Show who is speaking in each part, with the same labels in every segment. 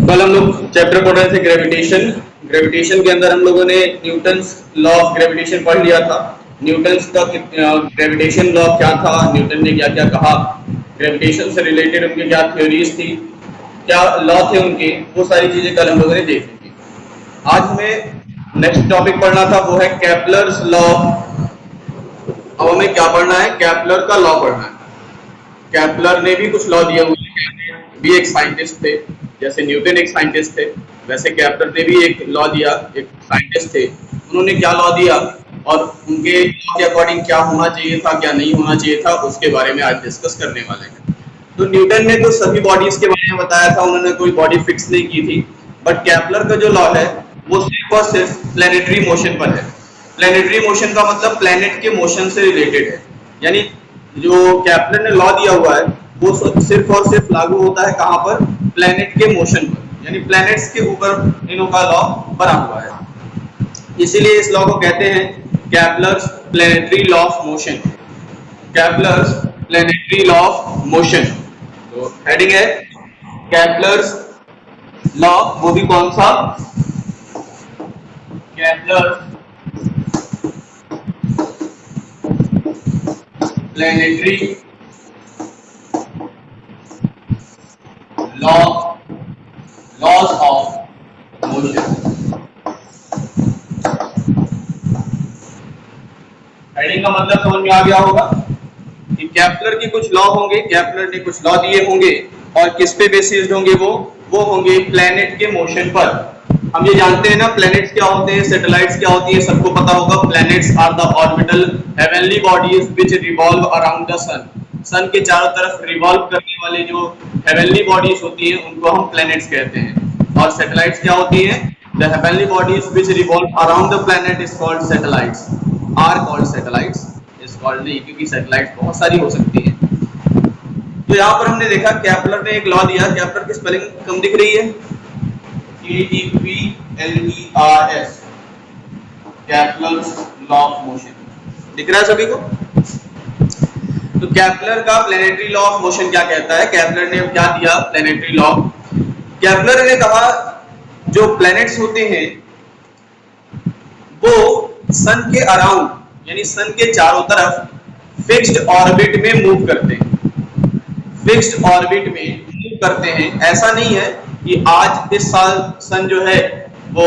Speaker 1: कल हम लोग चैप्टर पढ़ रहे थे ग्रेविटेशन। ग्रेविटेशन के अंदर हम लोगों ने न्यूटन्स लॉ ऑफ ग्रेविटेशन पढ़ लिया था। न्यूटन्स का ग्रेविटेशन लॉ क्या था, न्यूटन ने क्या क्या कहा, ग्रेविटेशन से रिलेटेड उनकी क्या थ्योरीज थी, क्या लॉ थे उनके, वो सारी चीजें कल हम लोगों ने देखी थी। आज हमें नेक्स्ट टॉपिक पढ़ना था, वो है केपलर्स लॉ। अब हमें क्या पढ़ना है? केपलर का लॉ पढ़ना है। केपलर ने भी कुछ लॉ दिए हुए हैं, भी एक साइंटिस्ट थे। जैसे न्यूटन एक साइंटिस्ट थे, वैसे केपलर ने भी एक लॉ दिया, एक साइंटिस्ट थे। उन्होंने क्या लॉ दिया और उनके लॉ के अकॉर्डिंग क्या होना चाहिए था, क्या नहीं होना चाहिए था, उसके बारे में आज डिस्कस करने वाले हैं। तो न्यूटन ने तो सभी बॉडीज के बारे में बताया था, उन्होंने कोई बॉडी फिक्स नहीं की थी। बट केपलर का जो लॉ है वो सिर्फ और सिर्फ प्लैनेटरी मोशन पर है। प्लैनेटरी मोशन का मतलब प्लैनेट के मोशन से रिलेटेड है। यानी जो केपलर ने लॉ दिया हुआ है वो सिर्फ और सिर्फ लागू होता है कहां पर? प्लैनेट के मोशन पर, यानी प्लैनेट्स के ऊपर इनों का लॉ बना हुआ है। इसीलिए इस लॉ को कहते हैं Kepler's planetary law of motion. Kepler's planetary law of motion. तो हेडिंग है केपलर्स लॉ, वो भी कौन सा? Kepler's planetary laws of motion. Heading का मतलब समझ में आ गया होगा कि केपलर के कुछ लॉ होंगे, केपलर ने कुछ लॉ दिए होंगे और किस पे बेसिस्ड होंगे? वो होंगे प्लैनेट के मोशन पर। हम ये जानते हैं ना, प्लैनेट्स क्या होते हैं, सैटेलाइट्स क्या होती है, सबको पता होगा। Planets are the orbital heavenly bodies which revolve around the sun. Sun के चारों तरफ रिवॉल्व करने वाले जो हेवनली बॉडीज होती हैं उनको हम प्लैनेट्स कहते हैं। और सैटेलाइट्स क्या होती हैं? The heavenly bodies which revolve around the planet is called satellites, are called satellites. Is called नहीं, क्योंकि सैटेलाइट्स बहुत सारी हो सकती हैं। तो यहाँ पर हमने देखा केपलर ने एक लॉ दिया। केपलर की स्पेलिंग कम दिख रही है, KEPLERS, Kepler's law of motion दिख रहा है सभी को? तो केपलर का प्लैनेटरी लॉ ऑफ मोशन क्या कहता है? केपलर ने क्या दिया प्लैनेटरी लॉ? केपलर ने कहा जो प्लैनेट्स होते हैं वो सन के अराउंड, यानी सन के चारों तरफ फिक्स्ड ऑर्बिट में मूव करते हैं। फिक्स्ड ऑर्बिट में मूव करते हैं। ऐसा नहीं है कि आज इस साल सन जो है वो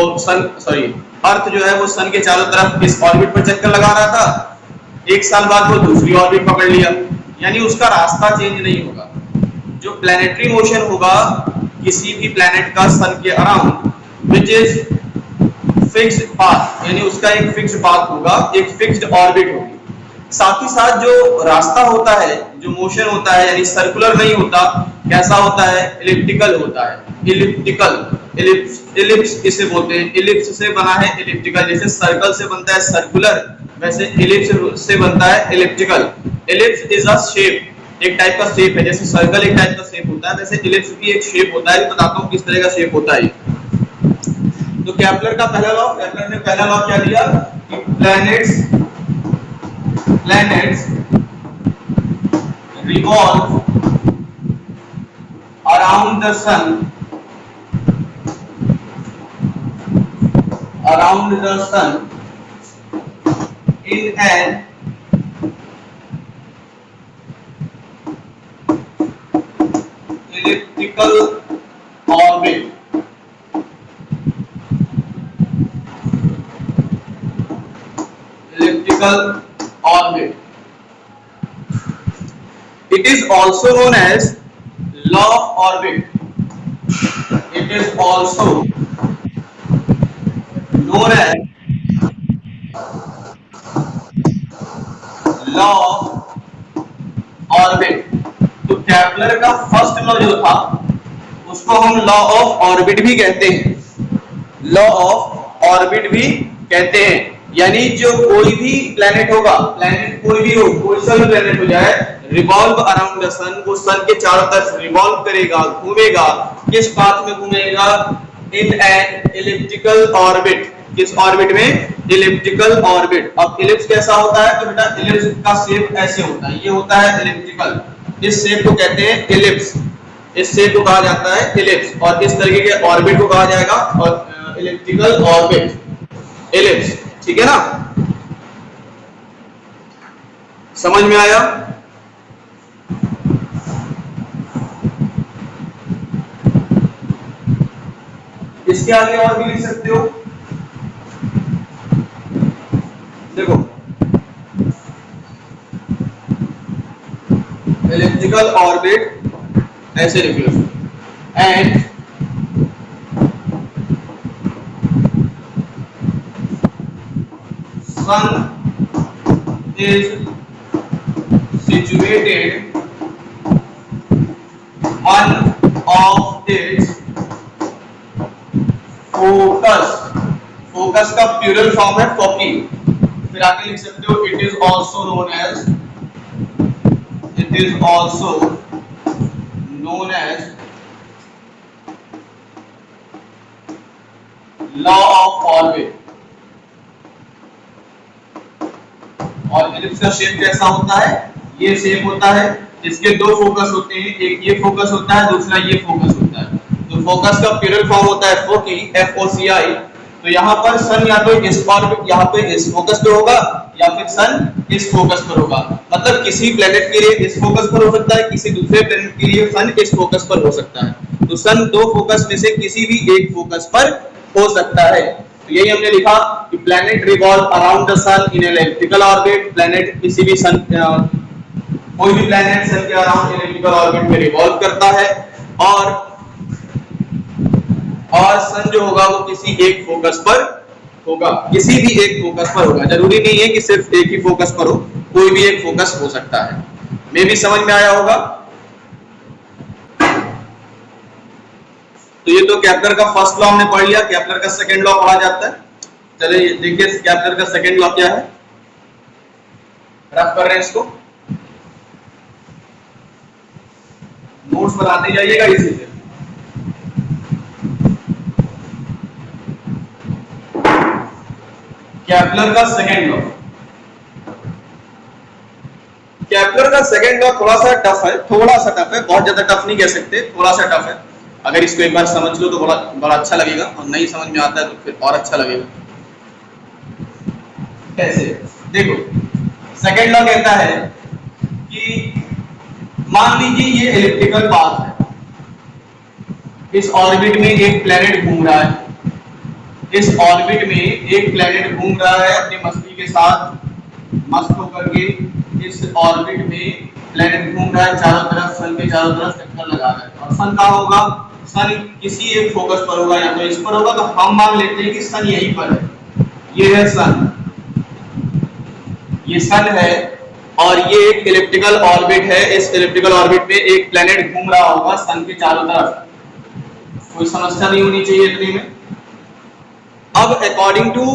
Speaker 1: अर्थ जो है वो सन के चारों तरफ इस ऑर्बिट पर चक्कर लगा रहा था, एक साल बाद वो दूसरी ऑर्बिट पकड़ लिया, यानी उसका रास्ता चेंज नहीं होगा। जो प्लैनेटरी मोशन होगा किसी भी प्लैनेट का सन के around, which is fixed path, यानी उसका एक फिक्स्ड पाथ होगा, एक फिक्स्ड ऑर्बिट होगी। साथ ही साथ जो रास्ता होता है, जो मोशन होता है, यानी सर्कुलर नहीं होता, कैसा होता है? इलिप्टिकल होता है। इलिप्टिकल, इलिप्स किसे बोलते हैं? इलिप्स से बना है इलिप्टिकल। जैसे सर्कल से बनता है सर्कुलर, वैसे इलिप्स से बनता है elliptical. Ellipse is a shape, एक टाइप का शेप है। जैसे सर्कल एक टाइप का शेप होता है, वैसे इलिप्स भी एक शेप होता है। बताता हूँ किस तरह का शेप होता है। तो केपलर का पहला लॉ, केपलर ने पहला लॉ क्या दिया कि planets revolve around the sun in an elliptical orbit. It is also known as law of orbit. It is also known as law of orbit. तो केपलर का फर्स्ट लॉ जो था उसको हम लॉ ऑफ ऑर्बिट भी कहते हैं। Law of orbit भी कहते हैं, यानी जो कोई भी प्लैनेट होगा, प्लैनेट कोई भी हो, कोई सा भी प्लैनेट हो जाए, रिवॉल्व अराउंड द सन, वो सन के चारों तरफ रिवॉल्व करेगा, घूमेगा। किस पाथ में घूमेगा? In an elliptical orbit. किस ऑर्बिट में? Elliptical orbit. अब इलिप्स कैसा होता है? तो बेटा इलिप्स का शेप ऐसे होता है, ये होता है इलिप्टिकल। इस शेप को कहते हैं इलिप्स। इस शेप को कहा जाता है इलिप्स, और इस तरीके के ऑर्बिट को कहा जाएगा और इलिप्टिकल ऑर्बिट, इलिप्स। ठीक है ना, समझ में आया? इसके आगे और भी लिख सकते हो, देखो इलिप्टिकल ऑर्बिट ऐसे लिख लो, and sun is situated one of its focus, focus का प्लूरल फॉर्म है फोकी, फिर आगे लिख सकते हो it is also known as, it is also known as law of orbit। और इलिप्स का शेप कैसा होता है? ये शेप होता है, इसके दो फोकस होते हैं, एक ये फोकस होता है, दूसरा ये फोकस होता है। तो फोकस का प्लूरल फॉर्म होता है फोकी, FOCI। तो यहाँ पर सन या तो इस ऑर्बिट यहाँ पे इस फोकस पे होगा, या फिर सन इस फोकस पर होगा। मतलब किसी प्लेनेट के लिए इस फोकस पर हो सकता है, किसी दूसरे प्लेनेट के लिए सन इस फोकस पर हो सकता है। तो सन दो फोकस में से किसी भी एक फोकस पर हो सकता है। तो यही हमने लिखा कि planet revolve around the sun in elliptical orbit. Planet किसी भी सन, कोई भी प्लैनेट सन के अराउंड एलिप्टिकल ऑर्बिट में रिवॉल्व करता है, और सन जो होगा वो किसी एक फोकस पर होगा, किसी भी एक फोकस पर होगा। जरूरी नहीं है कि सिर्फ एक ही फोकस पर हो, कोई भी एक फोकस हो सकता है। मे भी समझ में आया होगा। तो ये तो केपलर का फर्स्ट लॉ हमने पढ़ लिया, केपलर का सेकंड लॉ पढ़ा जाता है। चलिए देखिए केपलर का सेकंड लॉ क्या है, रफ कर रहे हैं इसको, नोट्स बनाते जाइएगा इसी से। केपलर का सेकंड लॉ, केपलर का सेकंड लॉ थोड़ा सा टफ है, थोड़ा सा टफ है, बहुत ज्यादा टफ नहीं कह सकते, थोड़ा सा टफ है। अगर इसको एक बार समझ लो तो बड़ा अच्छा लगेगा, और नहीं समझ में आता है तो फिर और अच्छा लगेगा। कैसे? देखो सेकंड लॉ कहता है कि मान लीजिए ये एलिप्टिकल पाथ है, इस ऑर्बिट में एक प्लैनेट घूम रहा है, इस ऑर्बिट में एक प्लैनेट घूम रहा है अपनी मस्ती के साथ, मस्त होकर के इस ऑर्बिट में प्लैनेट घूम रहा है, चारों तरफ सन के चारों तरफ चक्कर लगा रहा है। और सन कहाँ होगा? सन किसी एक फोकस पर होगा, या तो इस पर होगा, तो हम मान लेते हैं कि सन यहीं पर है। ये है सन, ये सन है, और ये एक इलिप्टिकल ऑर्बिट है। इस इलिप्टिकल ऑर्बिट में एक प्लैनेट घूम रहा होगा सन के चारों तरफ। कोई समस्या नहीं होनी चाहिए इतने में। अब according to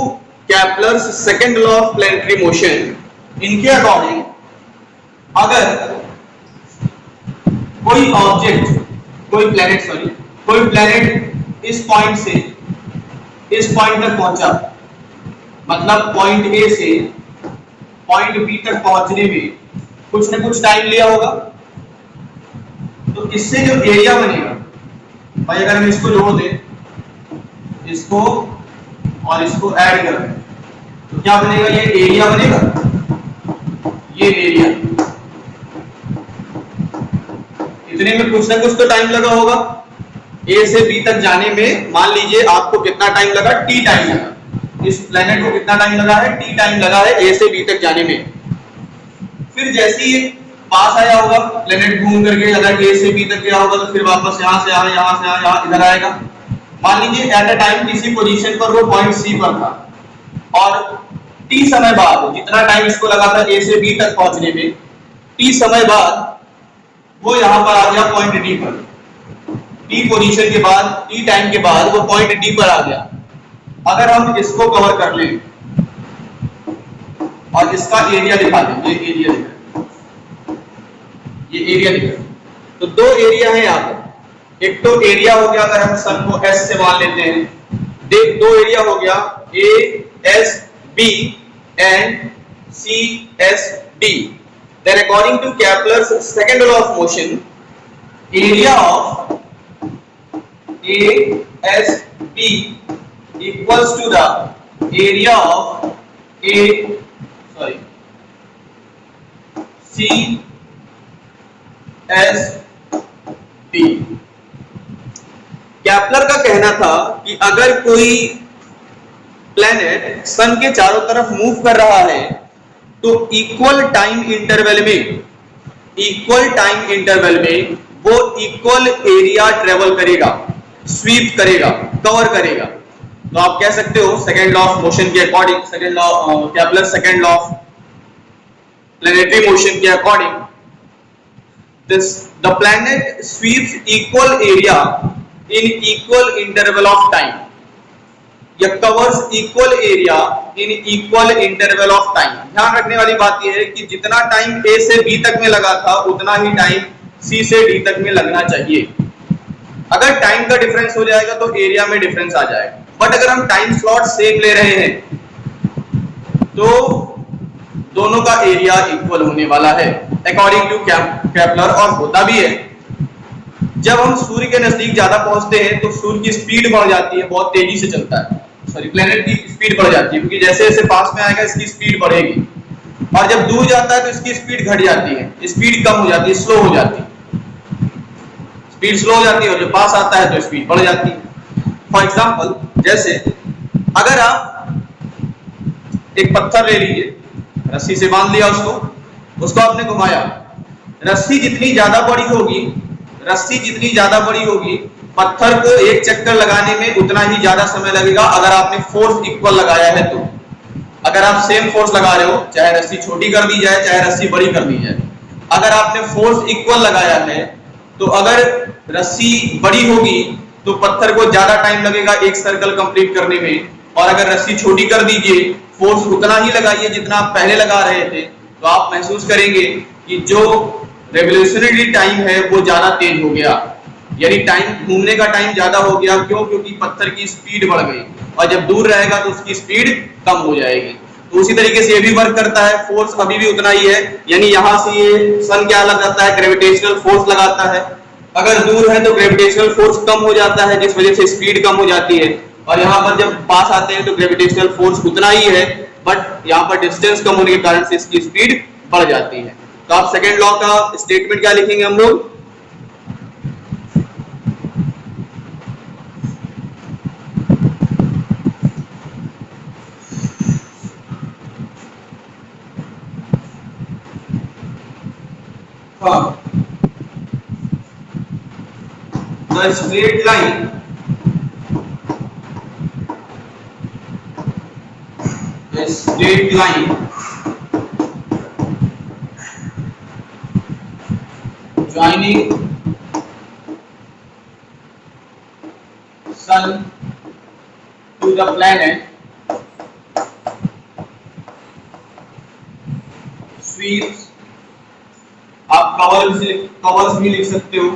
Speaker 1: Kepler's second law of planetary motion, इनके अकॉर्डिंग अगर कोई ऑब्जेक्ट, कोई प्लैनेट इस पॉइंट से इस पॉइंट तक पहुंचा, मतलब पॉइंट ए से पॉइंट बी तक पहुंचने में कुछ न कुछ टाइम लिया होगा, तो इससे जो एरिया बनेगा भाई, अगर हम इसको जोड़ दें, इसको और इसको ऐड कर दें, तो क्या बनेगा? ये एरिया बनेगा, ये एरिया। इतने में कुछ ना कुछ तो टाइम लगा होगा ए से बी तक जाने में। मान लीजिए आपको कितना टाइम लगा? टी टाइम लगा। इस प्लैनेट को कितना टाइम लगा है? टी टाइम लगा है ए से बी तक जाने में। फिर जैसे ही पास आया होगा प्लैनेट घूम करके, अगर ए से बी तक गया होगा तो फिर वापस यहाँ से यहाँ, यहाँ से यहाँ, इधर आएगा। मान लीजिए एट अ टाइम किसी पोजीशन पर वो पॉइंट सी पर था, और टी समय बाद, जितना टाइम इसको लगा था ए से बी तक पहुंचने में, टी समय बाद वो यहाँ पर आ गया पॉइंट डी पर। टी पोजीशन के बाद, टी टाइम के बाद वो पॉइंट डी पर आ गया। अगर हम इसको कवर कर लें और इसका एरिया दिखा दें, ये एरिया दिख रहा है, ये एरिया दिख रहा है, तो दो एरिया है यहाँ पर। एक तो एरिया हो गया, अगर हम सन को एस से मान लेते हैं, देख दो एरिया हो गया, A S B and C S D. Then according to Kepler's second law of motion, area of A S B equals to the area of A sorry C S D. Kepler का कहना था कि अगर कोई planet sun के चारों तरफ move कर रहा है तो इक्वल टाइम इंटरवल में वो इक्वल एरिया ट्रेवल करेगा, स्वीप करेगा, कवर करेगा। तो आप कह सकते हो सेकेंड लॉ ऑफ मोशन के according, second law कैपलर second law of planetary motion के according the planet sweeps equal area in equal interval of time या covers equal area in equal interval of time। ध्यान रखने वाली बात यह है कि जितना टाइम A से B तक में लगा था उतना ही टाइम C से D तक में लगना चाहिए। अगर टाइम का डिफरेंस हो जाएगा तो एरिया में डिफरेंस आ जाएगा, बट अगर हम टाइम स्लॉट सेम ले रहे हैं तो दोनों का एरिया इक्वल होने वाला है अकॉर्डिंग टू कैपलर। और होता भी है, जब हम सूर्य के नजदीक ज्यादा पहुंचते हैं तो सूर्य की स्पीड बढ़ जाती है, बहुत तेजी से चलता है, सॉरी प्लेनेट की स्पीड बढ़ जाती है, क्योंकि जैसे जैसे पास में आएगा इसकी स्पीड बढ़ेगी, और जब दूर जाता है तो इसकी स्पीड घट जाती है, स्पीड कम हो जाती है, स्लो हो जाती है, स्पीड स्लो हो जाती है, और जब पास आता है तो स्पीड बढ़ जाती है। फॉर एग्जाम्पल, जैसे अगर आप एक पत्थर ले लीजिए, रस्सी से बांध लिया उसको आपने घुमाया, रस्सी जितनी ज्यादा बड़ी होगी पत्थर को एक चक्कर लगाने में उतना ही ज्यादा समय लगेगा अगर आपने फोर्स इक्वल लगाया है तो। अगर आप सेम फोर्स लगा रहे हो, चाहे रस्सी छोटी कर दी जाए चाहे रस्सी बड़ी कर दी जाए, अगर आपने फोर्स इक्वल लगाया है तो अगर रस्सी बड़ी होगी तो पत्थर को ज्यादा टाइम लगेगा एक सर्कल कंप्लीट करने में, और अगर रस्सी छोटी कर दीजिए, फोर्स उतना ही लगाइए जितना आप पहले लगा रहे थे, तो आप महसूस करेंगे कि जो रेवोल्यूशनरी टाइम है वो ज्यादा तेज हो गया, यानी टाइम घूमने का टाइम ज्यादा हो गया। क्यों? क्योंकि पत्थर की स्पीड बढ़ गई, और जब दूर रहेगा तो उसकी स्पीड कम हो जाएगी। तो उसी तरीके से ये भी वर्क करता है, फोर्स अभी भी उतना ही है, यानी यहां से ये सन क्या लगाता है, ग्रेविटेशनल फोर्स लगाता है। अगर दूर है तो ग्रेविटेशनल फोर्स कम हो जाता है जिस वजह से स्पीड कम हो जाती है, और यहाँ पर जब पास आते हैं तो ग्रेविटेशनल फोर्स उतना ही है, बट यहाँ पर डिस्टेंस कम होने के कारण से इसकी स्पीड बढ़ जाती है। तो आप सेकेंड लॉ का स्टेटमेंट क्या लिखेंगे हम लोग? The straight line joining sun to the planet sweeps, आप कवर्स भी लिख सकते हो,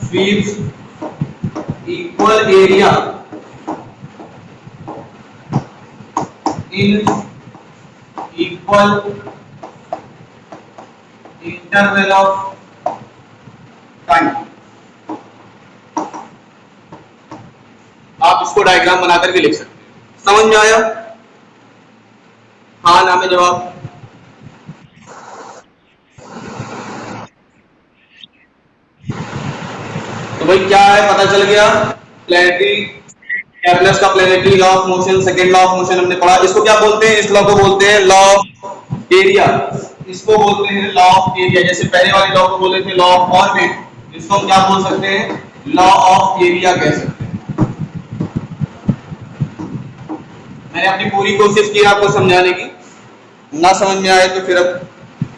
Speaker 1: sweeps equal area in equal interval of time। आप इसको डायग्राम बना करके लिख सकते हैं। समझ में आया? हाँ ना में जवाब? तो भाई क्या है, पता चल गया। प्लैनेटरी कैपलर्स का planetary law of motion, second law of motion हमने पढ़ा। इसको क्या बोलते हैं? इस लॉ को बोलते हैं लॉ ऑफ एरिया, इसको बोलते हैं लॉ ऑफ एरिया। जैसे पहले वाले लॉ को बोले थे लॉ ऑफ ऑर्बिट, इसको हम क्या बोल सकते हैं? लॉ ऑफ एरिया कह सकते हैं। मैंने अपनी पूरी कोशिश की आपको समझाने की, ना समझ में आए तो फिर अब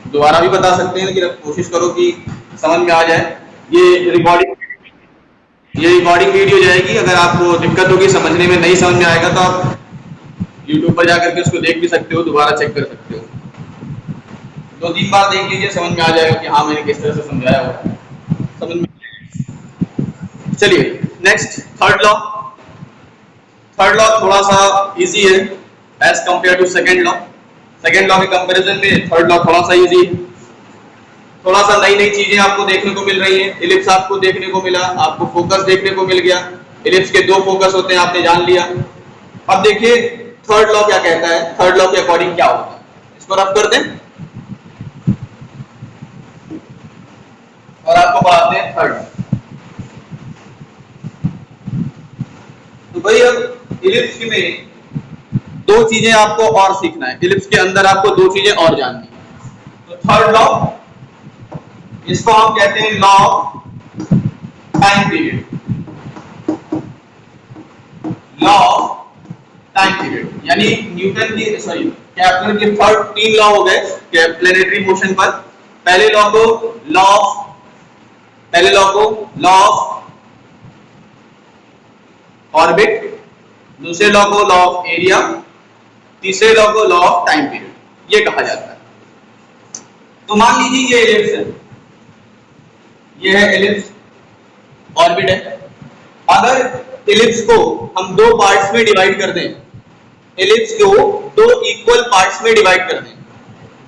Speaker 1: दोबारा भी बता सकते हैं, लेकिन अब कोशिश करो कि समझ में आ जाए। ये रिकॉर्डिंग वीडियो जाएगी, अगर आपको दिक्कत होगी समझने में, नहीं समझ में आएगा तो आप YouTube पर जाकर के उसको देख भी सकते हो, दोबारा चेक कर सकते हो। 2-3 बार देख लीजिए, समझ में आ जाएगा कि हाँ मैंने किस तरह से समझाया हुआ समझ में। चलिए next, third law. Third law थोड़ा सा इजी है as compare to second law. Second law के कंपैरिजन में थर्ड लॉ थोड़ा सा इजी है। थोड़ा सा नई नई चीजें आपको देखने को मिल रही हैं। इलिप्स आपको देखने को मिला, आपको फोकस देखने को मिल गया। इलिप्स के दो फोकस होते हैं, आपने जान लिया। अब देखिए थर्ड लॉ क्या कहता है, थर्ड लॉ के अकॉर्डिंग क्या होता है, इसको रब कर दें और आपको पढ़ाते हैं थर्ड। तो भाई अब इलिप्स में दो चीजें आपको और सीखना है, इलिप्स के अंदर आपको दो चीजें और जाननी है। तो थर्ड लॉ, इसको हम कहते हैं law of time period, law of time period, यानी न्यूटन की सॉरी केपलर के थर्ड तीन लॉ हो गए प्लैनेटरी मोशन पर। पहले लॉ को लॉ ऑफ ऑर्बिट, दूसरे लॉ को लॉ ऑफ एरिया, तीसरे लॉ को लॉ ऑफ टाइम पीरियड, ये कहा जाता है। तो मान लीजिए ये इलिप्स है, ये है इलिप्स, ऑर्बिट है। अगर इलिप्स को हम दो पार्ट्स में डिवाइड कर दें, इलिप्स को दो इक्वल पार्ट्स में डिवाइड कर दें,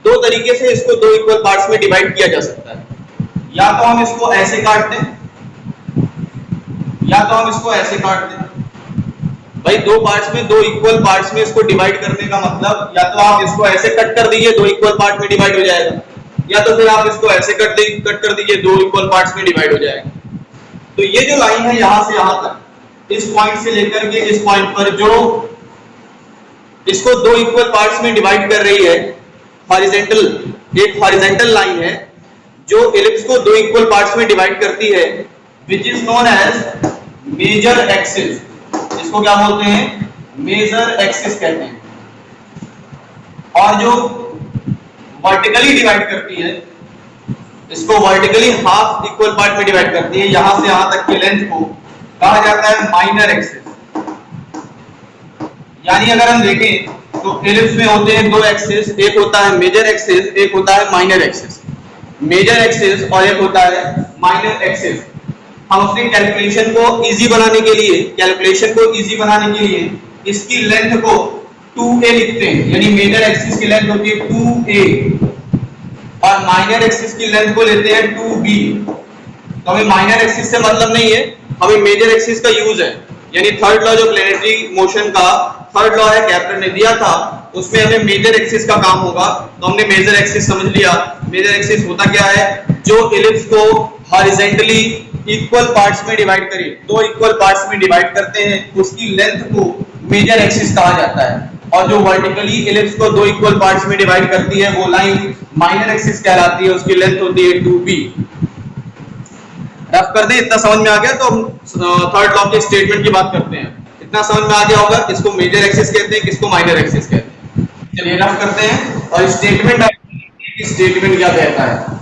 Speaker 1: दो तरीके से इसको दो इक्वल पार्ट्स में डिवाइड किया जा सकता है। या तो हम इसको ऐसे काट दें, या तो हम इसको ऐसे काट दें। भाई दो पार्ट्स में, दो इक्वल पार्ट्स में इसको डिवाइड करने का मतलब, या तो आप इसको ऐसे कट कर दीजिए, दो इक्वल पार्ट में डिवाइड हो जाएगा, या तो फिर आप इसको ऐसे कट कर दीजिए, दो इक्वल पार्ट्स में डिवाइड हो जाएगा। तो ये जो लाइन है यहां से यहां तक, इस पॉइंट से लेकर के इस पॉइंट पर जो इसको दो इक्वल पार्ट्स में डिवाइड कर रही है, हॉरिजॉन्टल, एक हॉरिजॉन्टल लाइन है जो इलिप्स को दो इक्वल पार्ट्स में डिवाइड करती है, which is known as major axis. इसको क्या बोलते हैं? मेजर एक्सिस कहते हैं। और जो वर्टिकली डिवाइड करती है, इसको वर्टिकली हाफ इक्वल पार्ट में डिवाइड करती है, यहां से यहां तक की लेंथ को कहा जाता है माइनर एक्सिस। यानी अगर हम देखें तो इलिप्स में होते हैं दो एक्सिस, एक होता है मेजर एक्सिस, एक होता है माइनर एक्सिस। मेजर एक्सिस और एक होता है माइनर एक्सिस। हम अपनी कैलकुलेशन को इजी बनाने के लिए, इसकी लेंथ को 2a लिखते हैं, यानी मेजर एक्सिस की लेंथ होती है 2a और माइनर एक्सिस की लेंथ को लेते हैं 2b। तो हमें माइनर एक्सिस से मतलब नहीं है, हमें मेजर एक्सिस का यूज है। यानी थर्ड लॉ जो प्लैनेटरी मोशन का थर्ड लॉ है, केपलर ने दिया था, उसमें हमें मेजर एक्सिस का काम होगा। तो हमने मेजर एक्सिस समझ लिया। मेजर एक्सिस होता क्या है? जो इलिप्स को हॉरिजॉन्टली इक्वल पार्ट्स में डिवाइड करिए, दो इक्वल पार्ट्स में डिवाइड करते हैं, उसकी लेंथ को मेजर एक्सिस कहा जाता है। और जो वर्टिकली इलिप्स को दो इक्वल पार्ट्स में डिवाइड करती है, वो लाइन माइनर एक्सिस कहलाती है, उसकी लेंथ होती है 2b। रफ कर दें, इतना समझ में आ गया? तो हम थर्ड लॉ के स्टेटमेंट की बात करते हैं। इतना समझ में आ गया होगा किसको मेजर एक्सिस कहते हैं, किसको माइनर एक्सिस कहते हैं। चलिए रफ करते हैं और स्टेटमेंट क्या कहता है।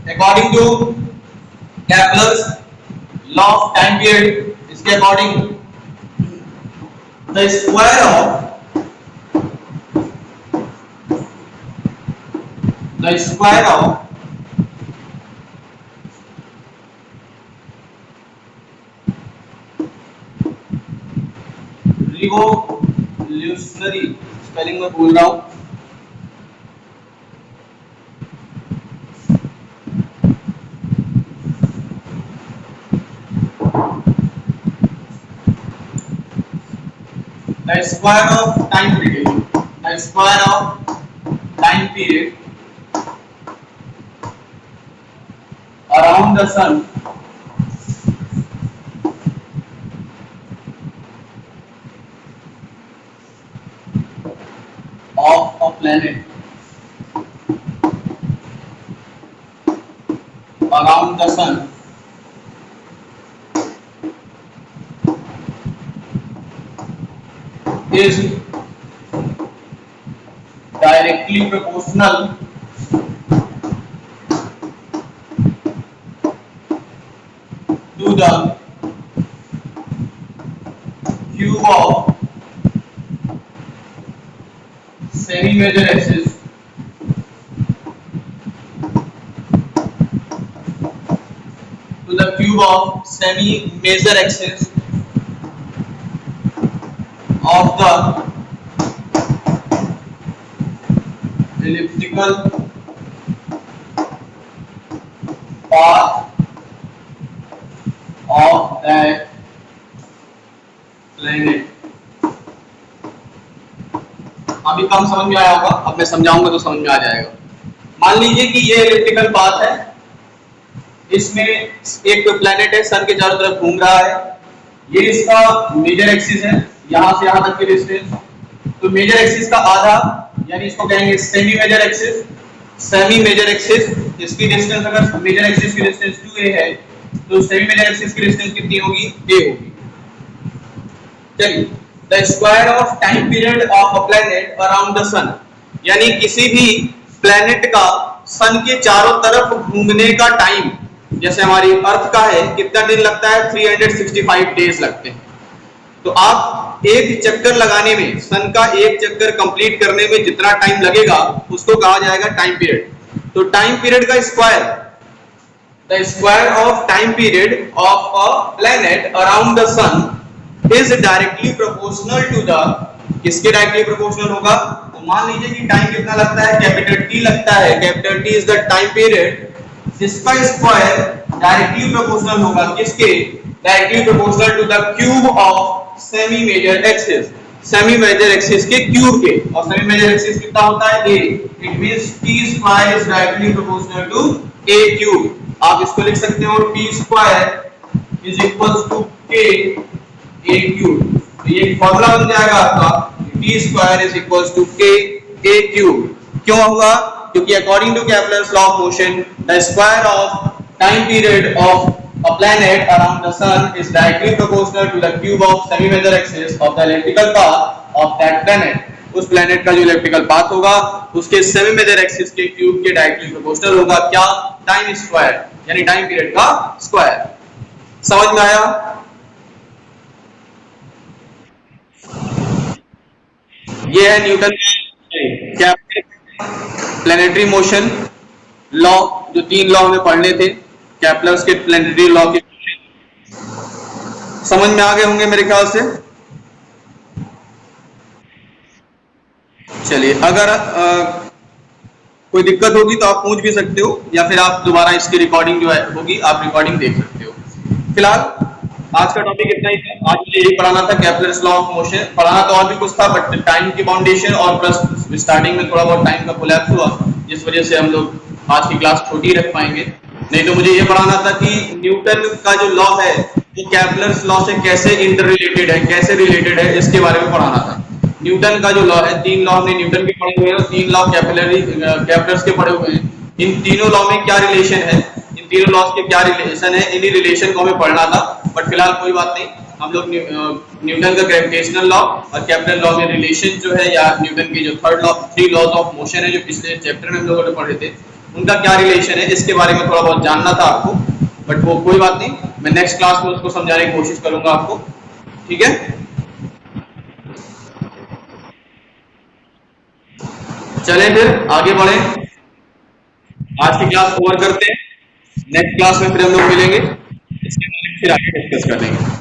Speaker 1: According to Kepler's law of time period, इसके according the square of revolutionary, spelling में भूल रहा हूं, the square of time period around the sun of a planet around the sun is directly proportional to the cube of semi-major axis of the elliptical path of that planet। अभी कम समझ में आया होगा, अब मैं समझाऊंगा तो समझ में आ जाएगा। मान लीजिए कि ये इलेक्ट्रिकल पाथ है, इसमें एक प्लेनेट है, सन के चारों तरफ घूम रहा है, ये इसका मेजर एक्सिस है, यहां से यहां तक की डिस्टेंस। तो मेजर एक्सिस का आधा यानी इसको कहेंगे semi major axis. Semi major axis इसकी डिस्टेंस, अगर मेजर एक्सिस की डिस्टेंस 2a है तो सेमी मेजर एक्सिस की डिस्टेंस कितनी होगी, a होगी। चलिए, the square of time period of a planet around the sun, यानी किसी भी प्लैनेट का सन के चारों तरफ घूमने का टाइम, जैसे हमारी अर्थ का है, कितना दिन लगता है, 365 डेज लगते हैं। तो आप एक चक्कर लगाने में, सन का एक चक्कर कंप्लीट करने में जितना टाइम लगेगा उसको कहा जाएगा टाइम पीरियड। तो टाइम पीरियड का square, the square of time period of a planet around the sun is directly proportional to the, किसके डायरेक्टली प्रोपोर्शनल होगा, तो मान लीजिए कि टाइम कितना लगता है, कैपिटल टी लगता है, capital T is the time period, जिसका स्क्वायर डायरेक्टली प्रोपोर्शनल होगा किसके, directly proportional to the cube of semi major axis, semi major axis के क्यूब के। और सेमी मेजर एक्सिस कितना होता है, a, it means t square is directly proportional to a cube. आप इसको लिख सकते हो t square is equals to k a cube. तो ये फॉर्मूला बन जाएगा आपका t square is equals to k a cube. क्यों होगा, क्योंकि according to Kepler's law of motion the square of time period of a planet around the sun is directly proportional to the cube of semi major axis of the elliptical path of that planet। उस planet का जो electrical path होगा उसके semi major axis के cube के directly proportional होगा क्या, time square, यानी टाइम पीरियड का स्क्वायर। समझ में आया? ये है न्यूटन का प्लेनेटरी मोशन लॉ, जो 3 लॉ में पढ़ने थे, केपलर्स के प्लैनेटरी लॉ के। समझ में आ गए होंगे मेरे ख्याल से। चलिए, अगर कोई दिक्कत होगी तो आप पूछ भी सकते हो, या फिर आप दोबारा इसकी रिकॉर्डिंग जो है होगी, आप रिकॉर्डिंग देख सकते हो। फिलहाल आज का टॉपिक इतना ही था। आज मुझे यही पढ़ाना था, केपलर्स लॉ ऑफ मोशन। पढ़ाना तो और भी कुछ था, बट टाइम की बाउंडेशन और प्लस स्टार्टिंग में थोड़ा बहुत टाइम का कोलैप्स हुआ, जिस वजह से हम लोग आज की क्लास छोटी रख पाएंगे। नहीं तो मुझे ये पढ़ाना था कि न्यूटन का जो लॉ है वो केपलर्स लॉ से कैसे इंटर रिलेटेड है, कैसे रिलेटेड है, इसके बारे में पढ़ाना था। न्यूटन का जो लॉ है, 3 लॉ हमने न्यूटन के पढ़े हुए हैं और 3 लॉ केपलर्स के पढ़े हुए हैं। इन तीनों लॉ में क्या रिलेशन है, इन तीनों लॉज के क्या रिलेशन है, इन्हीं रिलेशन को हमें पढ़ना था। बट फिलहाल कोई बात नहीं, हम लोग न्यूटन का ग्रेविटेशनल लॉ और केपलर लॉ में रिलेशन जो है, या न्यूटन की जो 3 लॉज ऑफ मोशन है जो पिछले चैप्टर में हम लोगों ने पढ़े थे, उनका क्या रिलेशन है, इसके बारे में थोड़ा बहुत जानना था आपको। बट वो कोई बात नहीं, मैं नेक्स्ट क्लास में उसको समझाने की कोशिश करूंगा आपको। ठीक है, चलें फिर आगे बढ़े। आज की क्लास ओवर करते हैं, नेक्स्ट क्लास में फिर हम लोग मिलेंगे, इसके बारे में फिर आगे डिस्कस करेंगे।